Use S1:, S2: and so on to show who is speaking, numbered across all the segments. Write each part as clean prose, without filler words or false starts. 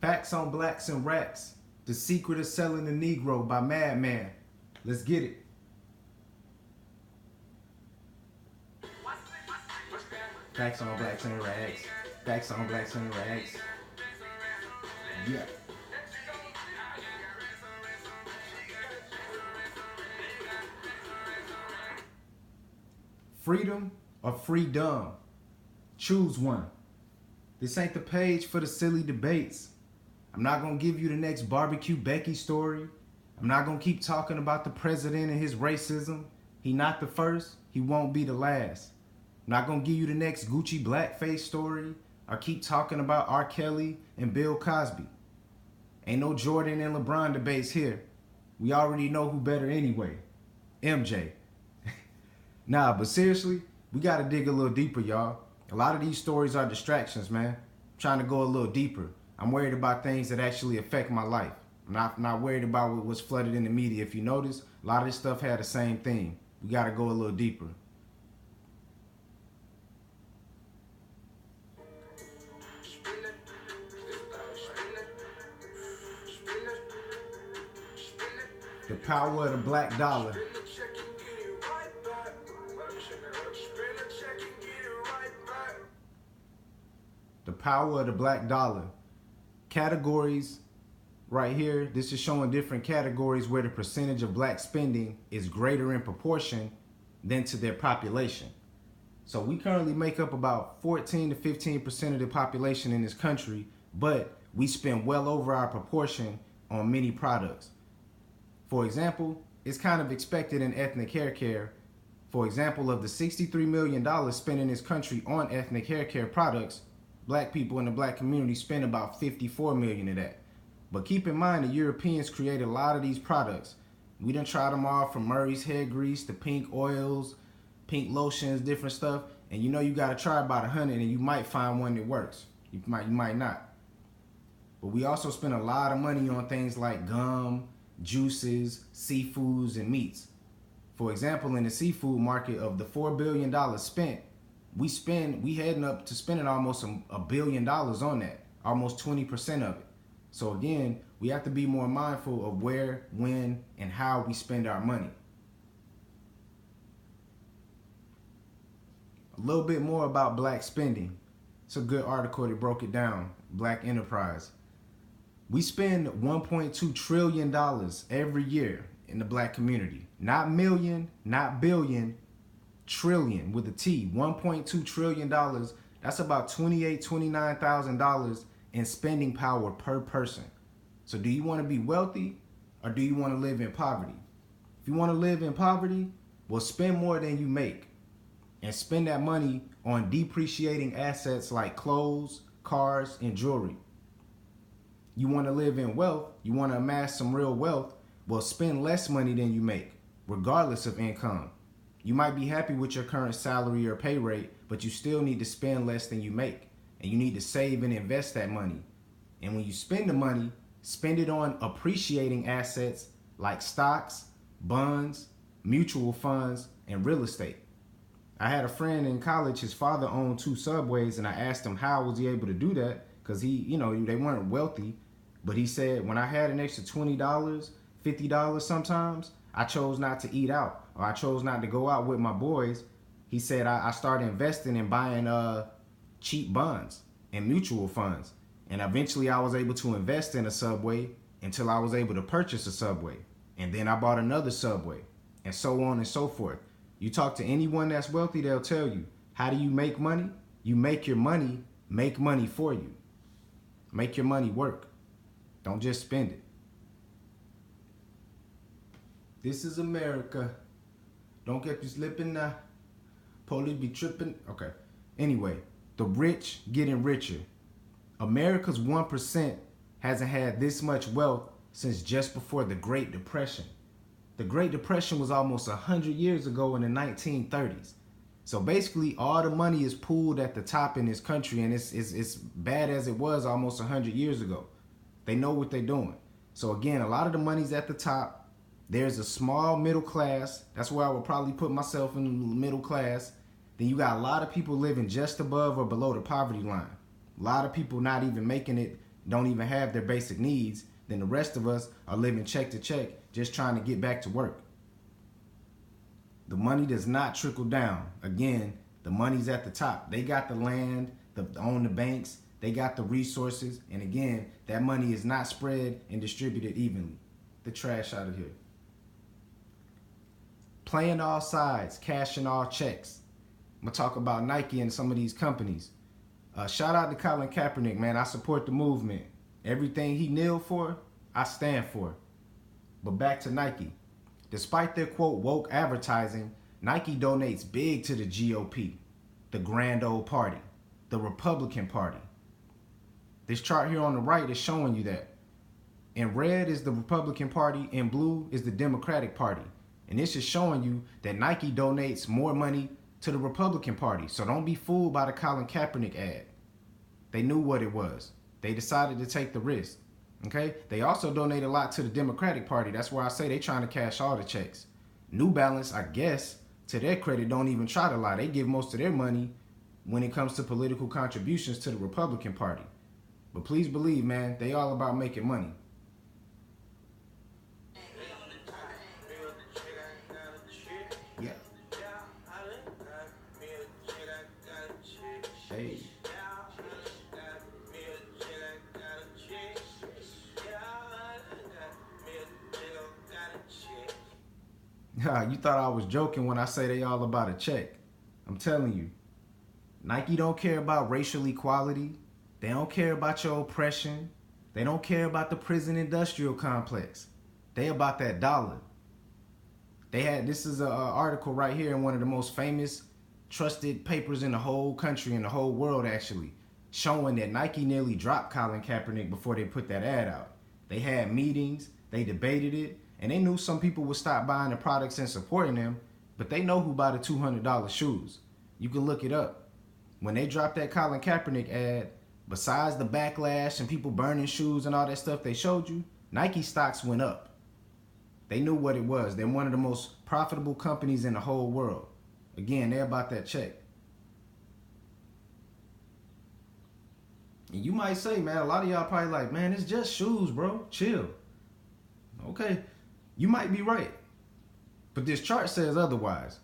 S1: Facts on Blacks and Racks. The Secret of Selling the Negro by M.A.D.M.A.N. Let's get it. Facts on Blacks and Racks. Facts on Blacks and Racks. Yeah. Freedom or freedom? Choose one. This ain't the page for the silly debates. I'm not going to give you the next Barbecue Becky story. I'm not going to keep talking about the president and his racism. He not the first, he won't be the last. I'm not going to give you the next Gucci blackface story or keep talking about R. Kelly and Bill Cosby. Ain't no Jordan and LeBron debates here. We already know who better anyway. MJ. Nah, but seriously, we got to dig a little deeper, y'all. A lot of these stories are distractions, man. I'm trying to go a little deeper. I'm worried about things that actually affect my life. I'm not worried about what was flooded in the media. If you notice, a lot of this stuff had the same thing. We got to go a little deeper. The power of the black dollar. The power of the black dollar. Categories right here. This is showing different categories where the percentage of black spending is greater in proportion than to their population. So we currently make up about 14 to 15% of the population in this country, but we spend well over our proportion on many products. For example, it's kind of expected in ethnic hair care. For example, of the $63 million spent in this country on ethnic hair care products, black people in the black community spend about $54 million of that. But keep in mind, the Europeans created a lot of these products. We done tried them all from Murray's hair grease to pink oils, pink lotions, different stuff. And you know you gotta try about 100 and you might find one that works. You might not. But we also spend a lot of money on things like gum, juices, seafoods, and meats. For example, in the seafood market, of the $4 billion spent, we heading up to spending almost $1 billion on that, almost 20% of it. So again, we have to be more mindful of where, when, and how we spend our money. A little bit more about black spending. It's a good article that broke it down, Black Enterprise. We spend $1.2 trillion every year in the black community. Not million, not billion, trillion with a T. $1.2 trillion. That's about $28,000, $29,000 in spending power per person. So do you want to be wealthy or do you want to live in poverty? If you want to live in poverty, well, spend more than you make and spend that money on depreciating assets like clothes, cars, and jewelry. You want to live in wealth, you want to amass some real wealth, well, spend less money than you make, regardless of income. You might be happy with your current salary or pay rate, but you still need to spend less than you make. And you need to save and invest that money. And when you spend the money, spend it on appreciating assets like stocks, bonds, mutual funds, and real estate. I had a friend in college, his father owned 2 Subways, and I asked him how was he able to do that? Because they weren't wealthy. But he said, when I had an extra $20, $50 sometimes, I chose not to eat out, or I chose not to go out with my boys. He said, I started investing and buying cheap bonds and mutual funds. And eventually I was able to invest in a Subway until I was able to purchase a Subway. And then I bought another Subway, and so on and so forth. You talk to anyone that's wealthy, they'll tell you, how do you make money? You make your money make money for you. Make your money work. Don't just spend it. This is America. Don't get you slipping now. Police be tripping. Okay. Anyway, the rich getting richer. America's 1% hasn't had this much wealth since just before the Great Depression. The Great Depression was almost 100 years ago in the 1930s. So basically, all the money is pooled at the top in this country, and it's bad as it was almost 100 years ago. They know what they're doing. So again, a lot of the money's at the top. There's a small middle class. That's where I would probably put myself in the middle class. Then you got a lot of people living just above or below the poverty line. A lot of people not even making it don't even have their basic needs, then the rest of us are living check to check, just trying to get back to work. The money does not trickle down. Again, the money's at the top. They got the land, own the banks, they got the resources, and again, that money is not spread and distributed evenly. The trash out of here. Playing all sides, cashing all checks. I'm gonna talk about Nike and some of these companies. Shout out to Colin Kaepernick, man. I support the movement. Everything he kneeled for, I stand for. But back to Nike. Despite their quote woke advertising, Nike donates big to the GOP, the Grand Old Party, the Republican Party. This chart here on the right is showing you that. In red is the Republican Party, in blue is the Democratic Party. And this is showing you that Nike donates more money to the Republican Party. So don't be fooled by the Colin Kaepernick ad. They knew what it was. They decided to take the risk. Okay? They also donate a lot to the Democratic Party. That's where I say they trying to cash all the checks. New Balance, I guess, to their credit, don't even try to lie. They give most of their money when it comes to political contributions to the Republican Party. But please believe, man, they all about making money. Yeah. Hey. You thought I was joking when I say they all about a check. I'm telling you, Nike don't care about racial equality. They don't care about your oppression. They don't care about the prison industrial complex. They about that dollar. This is an article right here in one of the most famous, trusted papers in the whole country, in the whole world actually, showing that Nike nearly dropped Colin Kaepernick before they put that ad out. They had meetings, they debated it, and they knew some people would stop buying the products and supporting them, but they know who buy the $200 shoes. You can look it up. When they dropped that Colin Kaepernick ad, besides the backlash and people burning shoes and all that stuff they showed you, Nike stocks went up. They knew what it was. They're one of the most profitable companies in the whole world. Again, they're about that check. And you might say, man, a lot of y'all probably like, man, it's just shoes, bro. Chill. Okay, you might be right. But this chart says otherwise.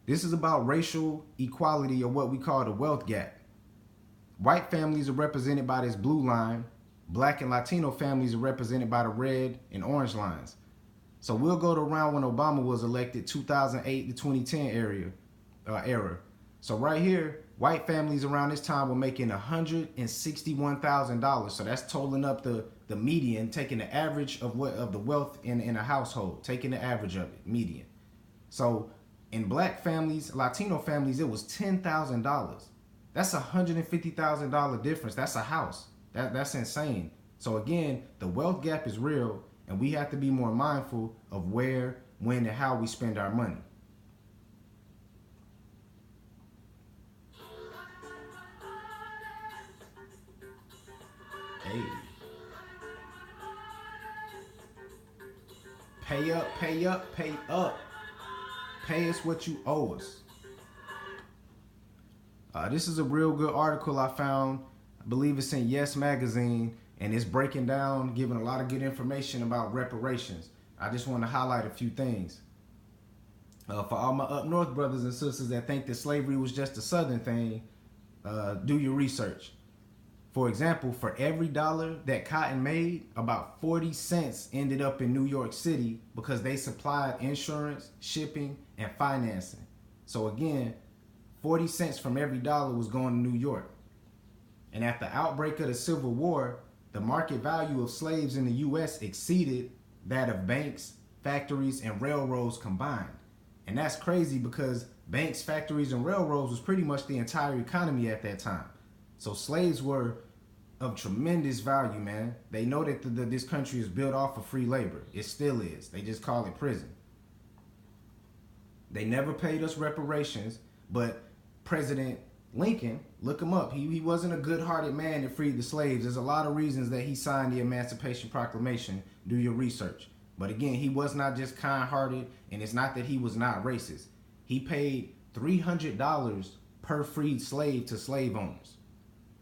S1: This is about racial equality, or what we call the wealth gap. White families are represented by this blue line. Black and Latino families are represented by the red and orange lines. So we'll go to around when Obama was elected, 2008 to 2010 era. So right here, white families around this time were making $161,000. So that's totaling up the median, taking the average of the wealth in a household, taking the average of it, median. So in black families, Latino families, it was $10,000. That's $150,000 difference. That's a house. That's insane. So again, the wealth gap is real, and we have to be more mindful of where, when, and how we spend our money. Hey. Pay up, pay up, pay up. Pay us what you owe us. This is a real good article I found. I believe it's in Yes Magazine, and it's breaking down, giving a lot of good information about reparations. I just want to highlight a few things. For all my up north brothers and sisters that think that slavery was just a southern thing, do your research. For example, for every dollar that cotton made, about 40 cents ended up in New York City because they supplied insurance, shipping, and financing. So again, 40 cents from every dollar was going to New York. And at the outbreak of the Civil War, the market value of slaves in the U.S. exceeded that of banks, factories, and railroads combined. And that's crazy because banks, factories, and railroads was pretty much the entire economy at that time. So slaves were of tremendous value, man. They know that this country is built off of free labor. It still is. They just call it prison. They never paid us reparations, but President Lincoln, look him up. He wasn't a good-hearted man that freed the slaves. There's a lot of reasons that he signed the Emancipation Proclamation. Do your research. But again, he was not just kind-hearted, and it's not that he was not racist. He paid $300 per freed slave to slave owners.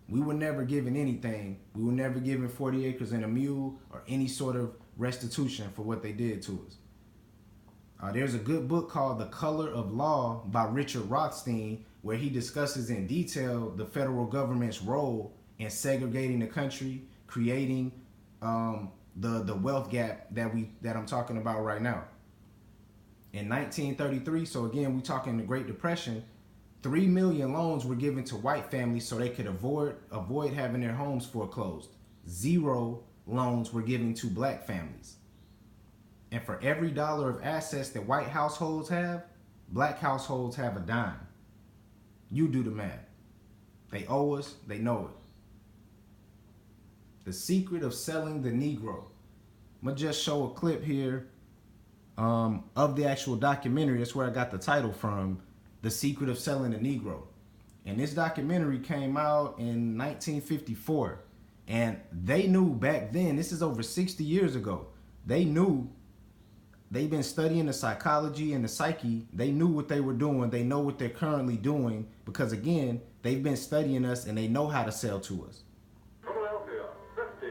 S1: We were never given anything. We were never given 40 acres and a mule or any sort of restitution for what they did to us. There's a good book called The Color of Law by Richard Rothstein, where he discusses in detail the federal government's role in segregating the country, creating the wealth gap that I'm talking about right now. In 1933, so again, we talking the Great Depression, 3 million loans were given to white families so they could avoid having their homes foreclosed. 0 loans were given to black families. And for every dollar of assets that white households have, black households have a dime. You do the math. They owe us, they know it. The secret of selling the Negro. I'm gonna just show a clip here of the actual documentary. That's where I got the title from, The Secret of Selling the Negro. And this documentary came out in 1954. And they knew back then, this is over 60 years ago, they knew. They've been studying the psychology and the psyche. They knew what they were doing. They know what they're currently doing because, again, they've been studying us and they know how to sell to us.
S2: Philadelphia, 50%.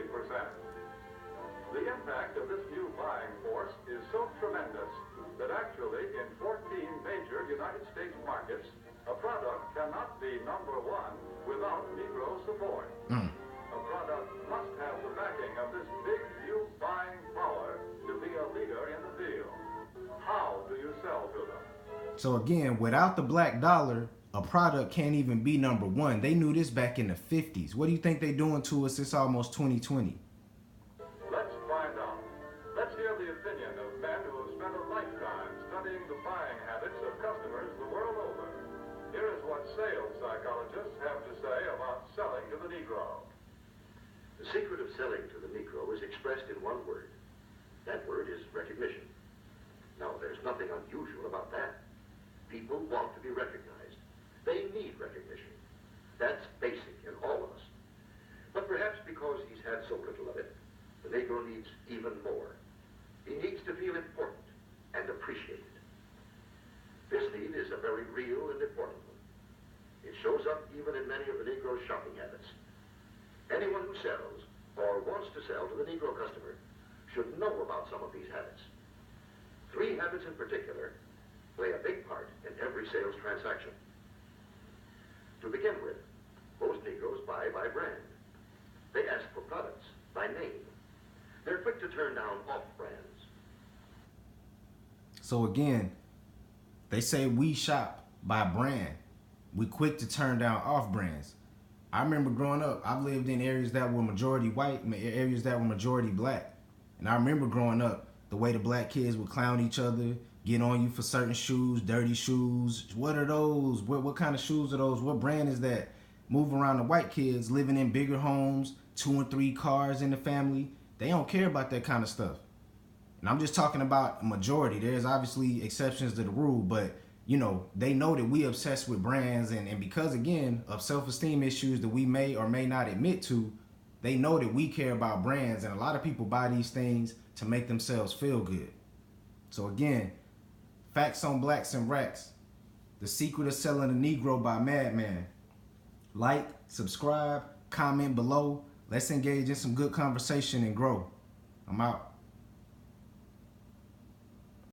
S2: The impact of this new buying force is so tremendous that actually in 14 major United States markets, a product cannot be number one without Negro support. A product must have the backing of this big new buying power to be a leader in the field. How do you sell to them?
S1: So again, without the black dollar, a product can't even be number one. They knew this back in the 50s. What do you think they're doing to us? It's almost 2020.
S2: Let's find out. Let's hear the opinion of men who have spent a lifetime studying the buying habits of customers the world over. Here is what sales psychologists have to say about selling to the Negro.
S3: The secret of selling to the Negro is expressed in one word. That word is recognition. Now, there's nothing unusual about that. People want to be recognized. They need recognition. That's basic in all of us. But perhaps because he's had so little of it, the Negro needs even more. He needs to feel important and appreciated. This need is a very real and important one. It shows up even in many of the Negro's shopping habits. Anyone who sells or wants to sell to the Negro customer should know about some of these habits. 3 habits in particular play a big part in every sales transaction. To begin with, most Negroes buy by brand. They ask for products by name. They're quick to turn down off brands.
S1: So again, they say we shop by brand. We quick to turn down off brands. I remember growing up, I've lived in areas that were majority white, areas that were majority black. And I remember growing up, the way the black kids would clown each other, get on you for certain shoes, dirty shoes. What are those? What kind of shoes are those? What brand is that? Move around the white kids living in bigger homes, 2 and 3 cars in the family. They don't care about that kind of stuff. And I'm just talking about majority. There's obviously exceptions to the rule, but you know, they know that we obsessed with brands, and because, again, of self-esteem issues that we may or may not admit to, they know that we care about brands, and a lot of people buy these things to make themselves feel good. So again, Facts on Blacks and Racks, The Secret of Selling a Negro by M.A.D.M.A.N. Like, subscribe, comment below. Let's engage in some good conversation and grow. I'm out.